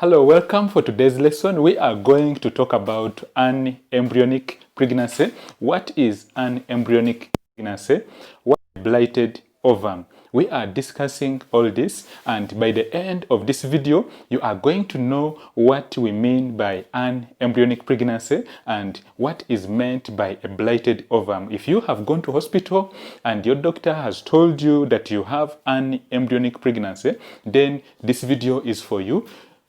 Hello, welcome for today's lesson. We are going to talk about an embryonic pregnancy. What is an embryonic pregnancy? What is blighted ovum? We are discussing all this, and by the end of this video, you are going to know what we mean by an embryonic pregnancy and what is meant by a blighted ovum. If you have gone to hospital and your doctor has told you that you have an embryonic pregnancy, then this video is for you.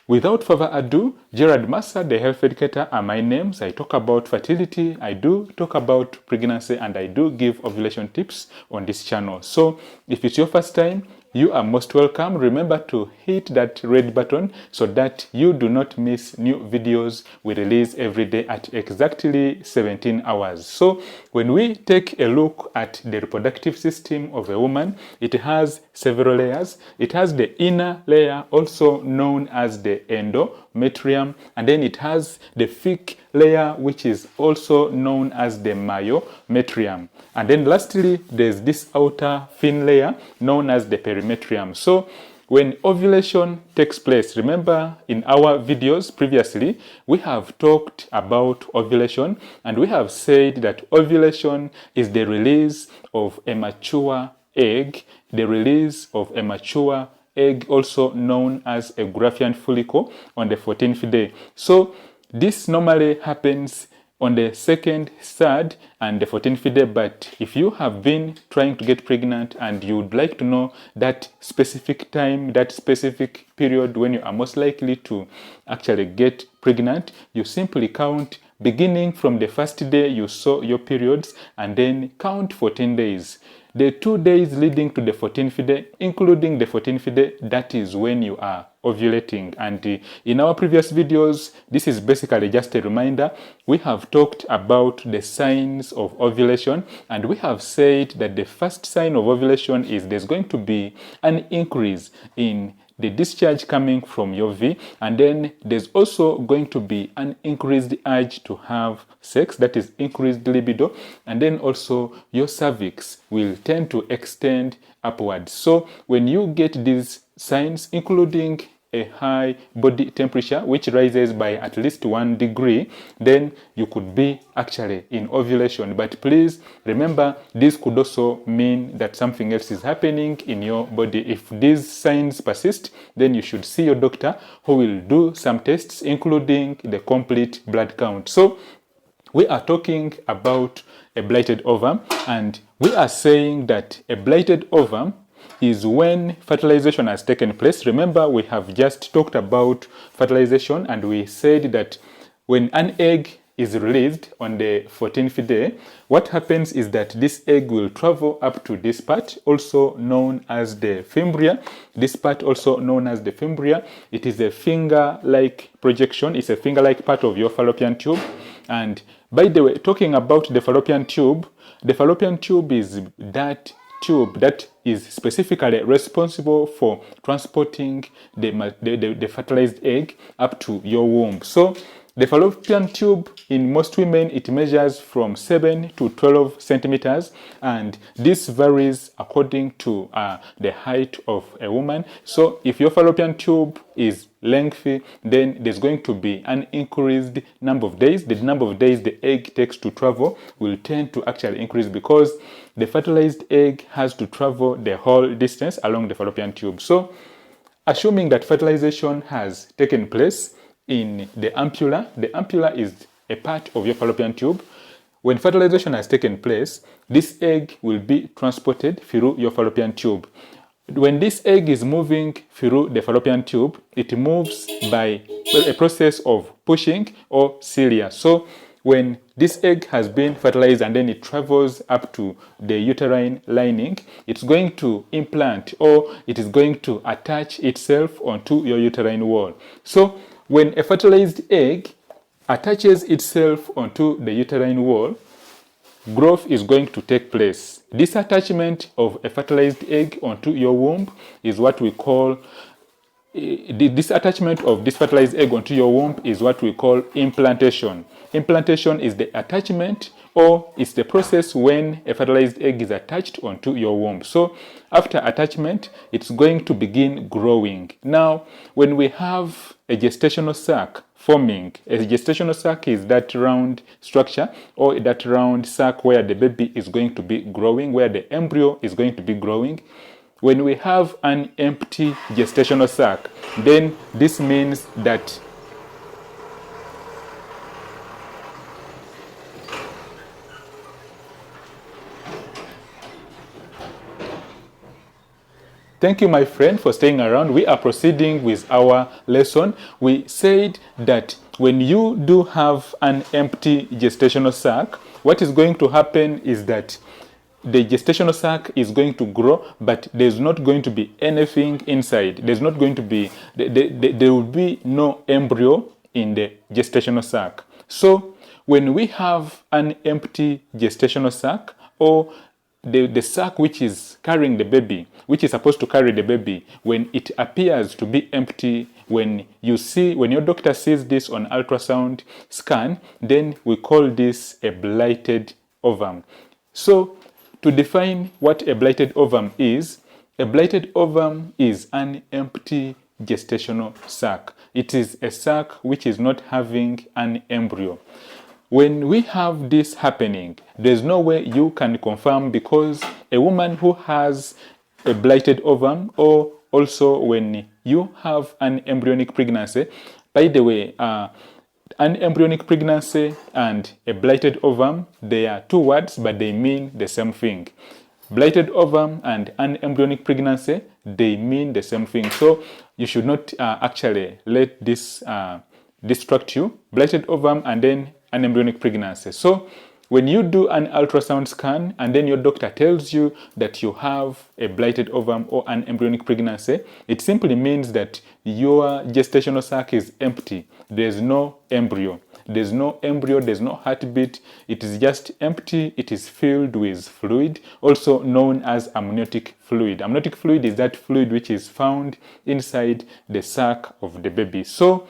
Without further ado, Gerard Massa, the health educator, are my names. I talk about fertility, I do talk about pregnancy, and I do give ovulation tips on this channel. So if it's your first time, you are most welcome. Remember to hit that red button so that you do not miss new videos we release every day at exactly 17 hours. So when we take a look at the reproductive system of a woman, it has several layers. It has the inner layer, also known as the endometrium, and then it has the thick layer, which is also known as the myometrium. And then lastly, there's this outer thin layer known as the perimetrium. So when ovulation takes place, remember in our videos previously, we have talked about ovulation, and we have said that ovulation is the release of a mature egg, the release of a mature egg, also known as a Graafian follicle, on the 14th day. So this normally happens on the 2nd, 3rd, and the 14th day. But if you have been trying to get pregnant and you would like to know that specific time, that specific period when you are most likely to actually get pregnant, you simply count beginning from the first day you saw your periods and then count 14 days. The 2 days leading to the 14th day, including the 14th day, that is when you are ovulating. And in our previous videos, this is basically just a reminder. We have talked about the signs of ovulation, and we have said that the first sign of ovulation is there's going to be an increase in the discharge coming from your V, and then there's also going to be an increased urge to have sex, that is increased libido, and then also your cervix will tend to extend upwards. So when you get these signs, including a high body temperature which rises by at least 1 degree, then you could be actually in ovulation. But please remember, this could also mean that something else is happening in your body. If these signs persist, then you should see your doctor, who will do some tests, including the complete blood count. So we are talking about a blighted ovum, and we are saying that a blighted ovum is when fertilization has taken place. Remember, we have just talked about fertilization, and we said that when an egg is released on the 14th day, what happens is that this egg will travel up to this part, also known as the fimbria. This part, also known as the fimbria, it is a finger-like projection. It's a finger-like part of your fallopian tube. And by the way, talking about the fallopian tube is that tube that is specifically responsible for transporting the fertilized egg up to your womb. So the fallopian tube, in most women, it measures from 7 to 12 centimeters, and this varies according to the height of a woman. So if your fallopian tube is lengthy, then there's going to be an increased number of days. The number of days the egg takes to travel will tend to actually increase, because the fertilized egg has to travel the whole distance along the fallopian tube. So assuming that fertilization has taken place in the ampulla is a part of your fallopian tube. When fertilization has taken place, this egg will be transported through your fallopian tube. When this egg is moving through the fallopian tube, it moves by a process of pushing or cilia. So when this egg has been fertilized and then it travels up to the uterine lining, it's going to implant, or it is going to attach itself onto your uterine wall. So when a fertilized egg attaches itself onto the uterine wall, growth is going to take place. This attachment of a fertilized egg onto your womb is what we call this attachment of this fertilized egg onto your womb is what we call implantation. Implantation is the attachment, or it's the process when a fertilized egg is attached onto your womb. So after attachment, it's going to begin growing. Now, when we have a gestational sac forming, a gestational sac is that round structure or that round sac where the baby is going to be growing, where the embryo is going to be growing. When we have an empty gestational sac, then this means that Thank you, my friend, for staying around. We are proceeding with our lesson. We said that when you do have an empty gestational sac, what is going to happen is that the gestational sac is going to grow, but there's not going to be anything inside. There's not going to be, there will be no embryo in the gestational sac. So when we have an empty gestational sac, or the sac which is carrying the baby, which is supposed to carry the baby, when it appears to be empty, when your doctor sees this on ultrasound scan, then we call this a blighted ovum. So to define what a blighted ovum is, a blighted ovum is an empty gestational sac. It is a sac which is not having an embryo. When we have this happening, there's no way you can confirm, because a woman who has a blighted ovum, or also when you have an embryonic pregnancy, by the way, an embryonic pregnancy and a blighted ovum, they are two words, but they mean the same thing. Blighted ovum and an embryonic pregnancy, they mean the same thing. So you should not actually let this distract you. Blighted ovum and then an embryonic pregnancy. So when you do an ultrasound scan and then your doctor tells you that you have a blighted ovum or an embryonic pregnancy, it simply means that your gestational sac is empty. There's no embryo. There's no embryo, there's no heartbeat. It is just empty. It is filled with fluid, also known as amniotic fluid. Amniotic fluid is that fluid which is found inside the sac of the baby. So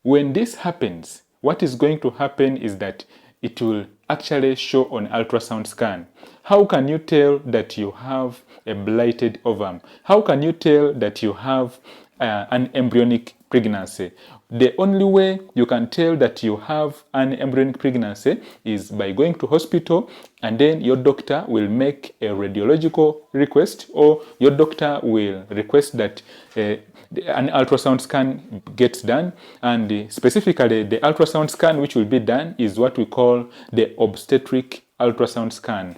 when this happens, what is going to happen is that it will actually show on ultrasound scan. How can you tell that you have a blighted ovum? How can you tell that you have an embryonic pregnancy? The only way you can tell that you have an embryonic pregnancy is by going to hospital, and then your doctor will make a radiological request, or your doctor will request that an ultrasound scan gets done. And specifically, the ultrasound scan which will be done is what we call the obstetric ultrasound scan.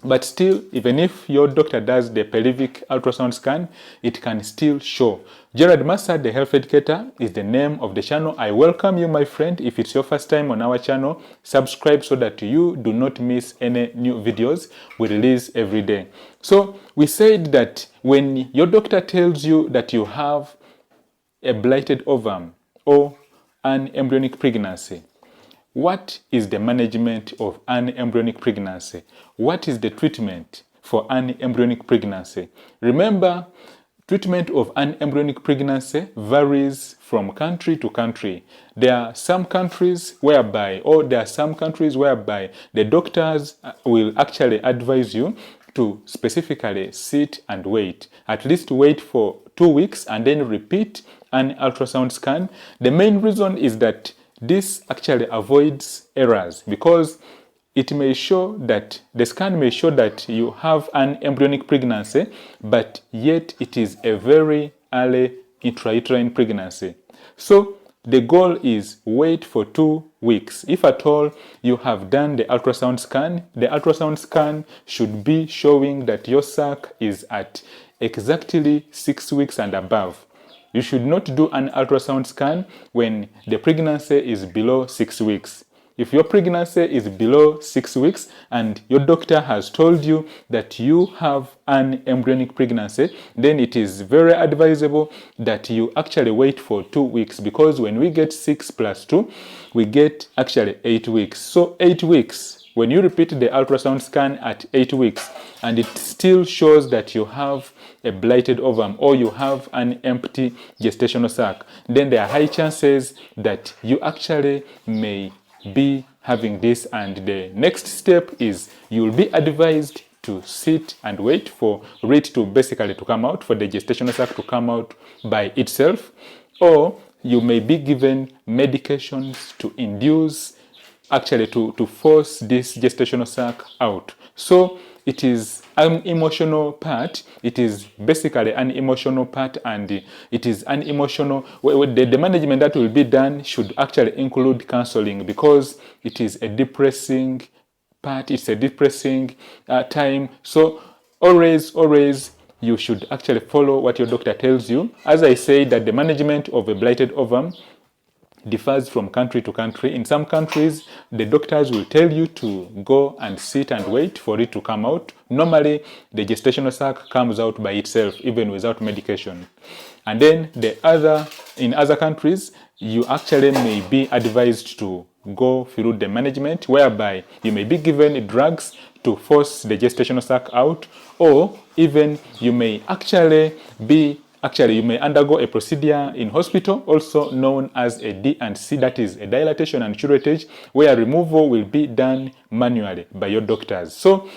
But still, even if your doctor does the pelvic ultrasound scan, it can still show. Gerard Massa, the health educator, is the name of the channel. I welcome you, my friend. If it's your first time on our channel, subscribe so that you do not miss any new videos we release every day. So we said that when your doctor tells you that you have a blighted ovum or an embryonic pregnancy, what is the management of an embryonic pregnancy? What is the treatment for an embryonic pregnancy? Remember, treatment of an embryonic pregnancy varies from country to country. There are some countries whereby the doctors will actually advise you to specifically sit and wait. At least wait for 2 weeks and then repeat an ultrasound scan. The main reason is that this actually avoids errors, because it may show that the scan may show that you have an embryonic pregnancy, but yet it is a very early intrauterine pregnancy. So the goal is wait for 2 weeks. If at all you have done the ultrasound scan should be showing that your sac is at exactly 6 weeks and above. You should not do an ultrasound scan when the pregnancy is below 6 weeks. If your pregnancy is below 6 weeks and your doctor has told you that you have an embryonic pregnancy, then it is very advisable that you actually wait for 2 weeks, because when we get 6 plus 2, we get actually 8 weeks. So 8 weeks when you repeat the ultrasound scan at 8 weeks and it still shows that you have a blighted ovum or you have an empty gestational sac, then there are high chances that you actually may be having this, and the next step is you will be advised to sit and wait for it to basically to come out, for the gestational sac to come out by itself, or you may be given medications to induce, actually to force this gestational sac out. So it is an emotional part. It is basically an emotional part, and it is an emotional, the management that will be done should actually include counseling, because it is a depressing part, it's a depressing time. So always you should actually follow what your doctor tells you. As I say, that the management of a blighted ovum differs from country to country. In some countries, the doctors will tell you to go and sit and wait for it to come out. Normally, the gestational sac comes out by itself, even without medication. And then in other countries, you actually may be advised to go through the management, whereby you may be given drugs to force the gestational sac out, or even you may you may undergo a procedure in hospital, also known as a D&C, that is a dilatation and curettage, where removal will be done manually by your doctors. So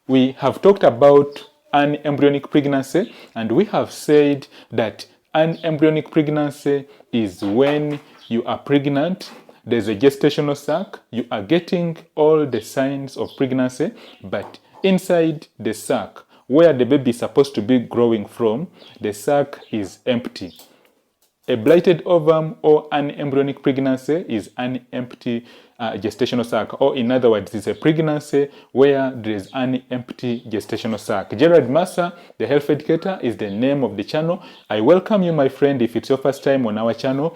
we have talked about an embryonic pregnancy, and we have said that an embryonic pregnancy is when you are pregnant, there's a gestational sac, you are getting all the signs of pregnancy, but inside the sac, where the baby is supposed to be growing from, the sac is empty. A blighted ovum or an embryonic pregnancy is an empty gestational sac, or in other words, it's a pregnancy where there is an empty gestational sac. Gerard Massa, the health educator, is the name of the channel. I welcome you, my friend, if it's your first time on our channel.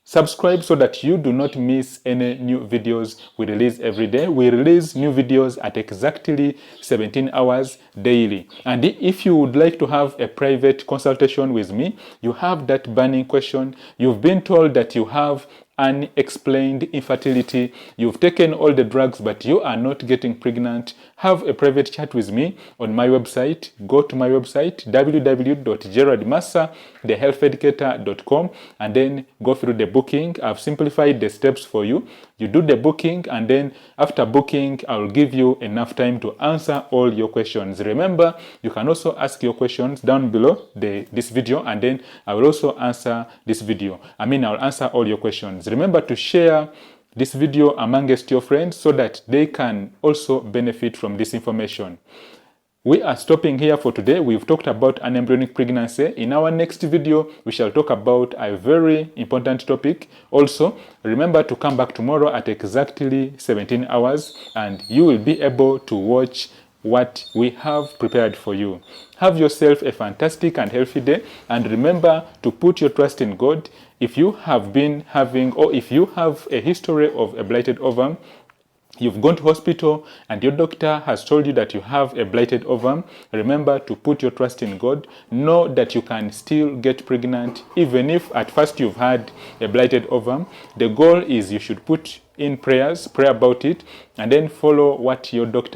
Subscribe so that you do not miss any new videos we release every day. We release new videos at exactly 17 hours daily. And if you would like to have a private consultation with me, you have that burning question, you've been told that you have unexplained infertility, you've taken all the drugs but you are not getting pregnant, have a private chat with me on my website. Go to my website, www.gerardmassa.thehealtheducator.com, and then go through the booking. I've simplified the steps for you. You do the booking, and then after booking, I will give you enough time to answer all your questions. Remember, you can also ask your questions down below this video, and then I will also answer this video. I'll answer all your questions. Remember to share this video amongst your friends so that they can also benefit from this information. We are stopping here for today. We've talked about an embryonic pregnancy. In our next video, we shall talk about a very important topic. Also, remember to come back tomorrow at exactly 17 hours and you will be able to watch what we have prepared for you. Have yourself a fantastic and healthy day, and remember to put your trust in God. If you have been having, or if you have a history of a blighted ovum, you've gone to hospital and your doctor has told you that you have a blighted ovum, remember to put your trust in God. Know that you can still get pregnant even if at first you've had a blighted ovum. The goal is you should put in pray about it, and then follow what your doctor